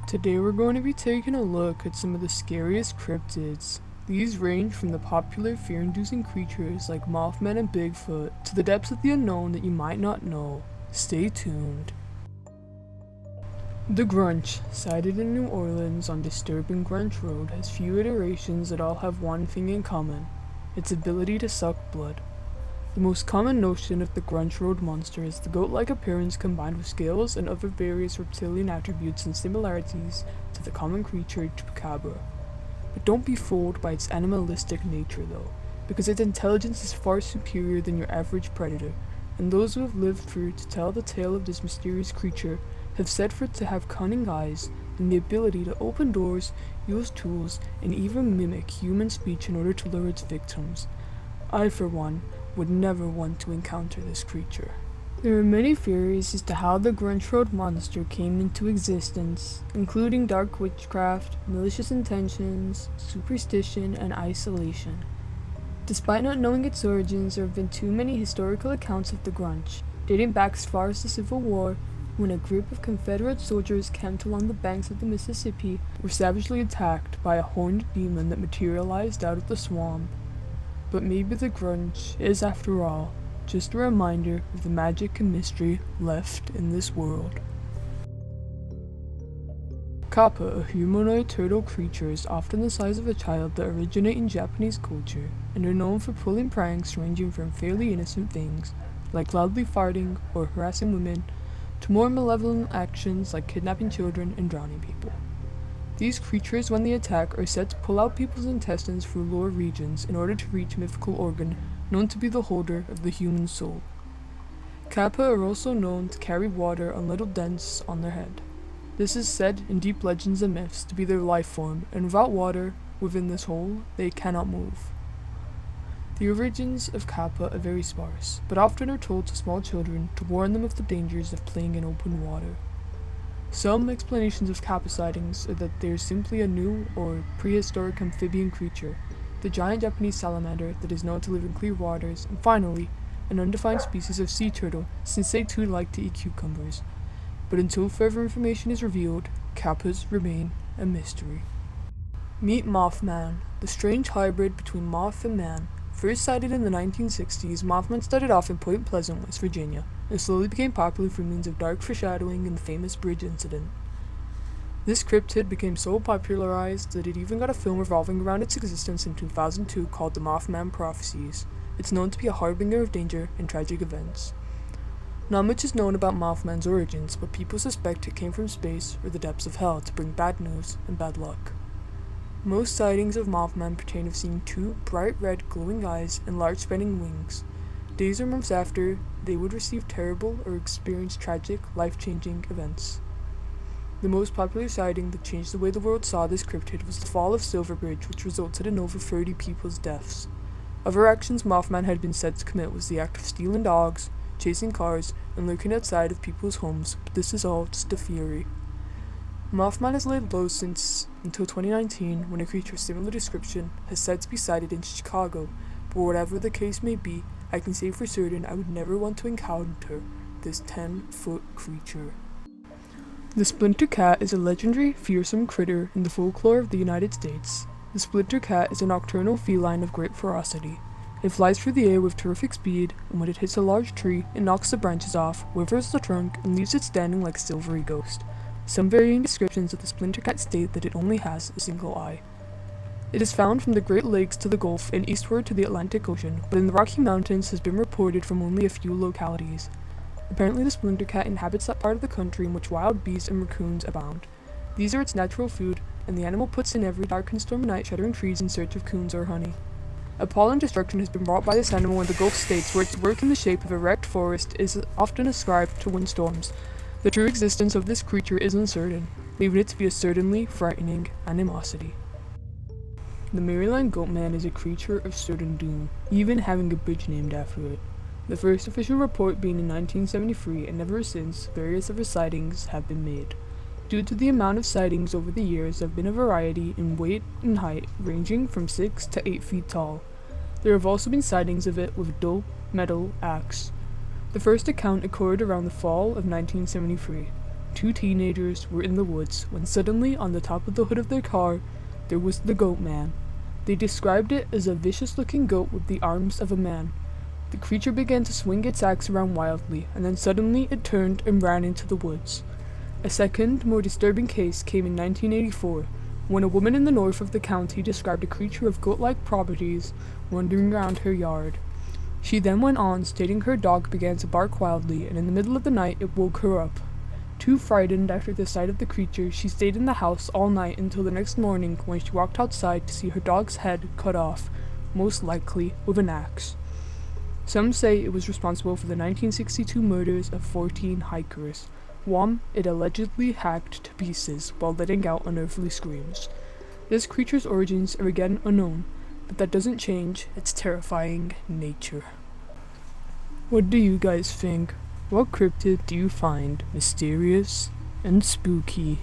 Today we're going to be taking a look at some of the scariest cryptids. These range from the popular fear-inducing creatures like Mothman and Bigfoot to the depths of the unknown that you might not know. Stay tuned. The Grunch, sighted in New Orleans on disturbing Grunch Road, has few iterations that all have one thing in common: its ability to suck blood. The most common notion of the Grunch Road monster is the goat-like appearance combined with scales and other various reptilian attributes and similarities to the common creature Chupacabra. But don't be fooled by its animalistic nature though, because its intelligence is far superior than your average predator, and those who have lived through to tell the tale of this mysterious creature have said for it to have cunning eyes and the ability to open doors, use tools, and even mimic human speech in order to lure its victims. I, for one, would never want to encounter this creature. There are many theories as to how the Grunch Road monster came into existence, including dark witchcraft, malicious intentions, superstition, and isolation. Despite not knowing its origins, there have been too many historical accounts of the Grunch, dating back as far as the Civil War, when a group of Confederate soldiers camped along the banks of the Mississippi were savagely attacked by a horned demon that materialized out of the swamp. But maybe the Grunch is, after all, just a reminder of the magic and mystery left in this world. Kappa, a humanoid turtle creature, is often the size of a child that originate in Japanese culture and are known for pulling pranks ranging from fairly innocent things, like loudly farting or harassing women, to more malevolent actions like kidnapping children and drowning people. These creatures, when they attack, are said to pull out people's intestines through lower regions in order to reach a mythical organ known to be the holder of the human soul. Kappa are also known to carry water on little dents on their head. This is said in deep legends and myths to be their life form, and without water within this hole, they cannot move. The origins of Kappa are very sparse, but often are told to small children to warn them of the dangers of playing in open water. Some explanations of Kappa sightings are that they are simply a new or prehistoric amphibian creature, the giant Japanese salamander that is known to live in clear waters, and finally, an undefined species of sea turtle, since they too like to eat cucumbers. But until further information is revealed, Kappas remain a mystery. Meet Mothman, the strange hybrid between moth and man. First sighted in the 1960s, Mothman started off in Point Pleasant, West Virginia, and slowly became popular through means of dark foreshadowing and the famous bridge incident. This cryptid became so popularized that it even got a film revolving around its existence in 2002 called The Mothman Prophecies. It's known to be a harbinger of danger and tragic events. Not much is known about Mothman's origins, but people suspect it came from space or the depths of hell to bring bad news and bad luck. Most sightings of Mothman pertain of seeing two bright red glowing eyes and large spanning wings. Days or months after, they would receive terrible or experience tragic, life-changing events. The most popular sighting that changed the way the world saw this cryptid was the fall of Silver Bridge, which resulted in over 30 people's deaths. Other actions Mothman had been said to commit was the act of stealing dogs, chasing cars, and lurking outside of people's homes, but this is all just a theory. Mothman has laid low since until 2019, when a creature of similar description has said to be sighted in Chicago, but whatever the case may be, I can say for certain I would never want to encounter this 10-foot creature. The Splinter cat is a legendary, fearsome critter in the folklore of the United States. The Splinter cat is a nocturnal feline of great ferocity. It flies through the air with terrific speed, and when it hits a large tree, it knocks the branches off, withers the trunk, and leaves it standing like a silvery ghost. Some varying descriptions of the Splinter cat state that it only has a single eye. It is found from the Great Lakes to the Gulf and eastward to the Atlantic Ocean, but in the Rocky Mountains has been reported from only a few localities. Apparently the Splinter cat inhabits that part of the country in which wild beasts and raccoons abound. These are its natural food, and the animal puts in every dark and stormy night shattering trees in search of coons or honey. Appalling destruction has been wrought by this animal in the Gulf states, where its work in the shape of a wrecked forest is often ascribed to windstorms. The true existence of this creature is uncertain, leaving it to be a certainly frightening animosity. The Maryland Goatman is a creature of certain doom, even having a bridge named after it. The first official report being in 1973, and ever since, various other sightings have been made. Due to the amount of sightings over the years, there have been a variety in weight and height, ranging from 6 to 8 feet tall. There have also been sightings of it with a dull metal axe. The first account occurred around the fall of 1973. two teenagers were in the woods when suddenly on the top of the hood of their car, there was the Goatman. They described it as a vicious-looking goat with the arms of a man. The creature began to swing its axe around wildly, and then suddenly it turned and ran into the woods. A second, more disturbing case came in 1984, when a woman in the north of the county described a creature of goat-like properties wandering around her yard. She then went on, stating her dog began to bark wildly, and in the middle of the night it woke her up. Too frightened after the sight of the creature, she stayed in the house all night until the next morning when she walked outside to see her dog's head cut off, most likely with an axe. Some say it was responsible for the 1962 murders of 14 hikers. One, it allegedly hacked to pieces while letting out unearthly screams. This creature's origins are again unknown, but that doesn't change its terrifying nature. What do you guys think? What cryptid do you find mysterious and spooky?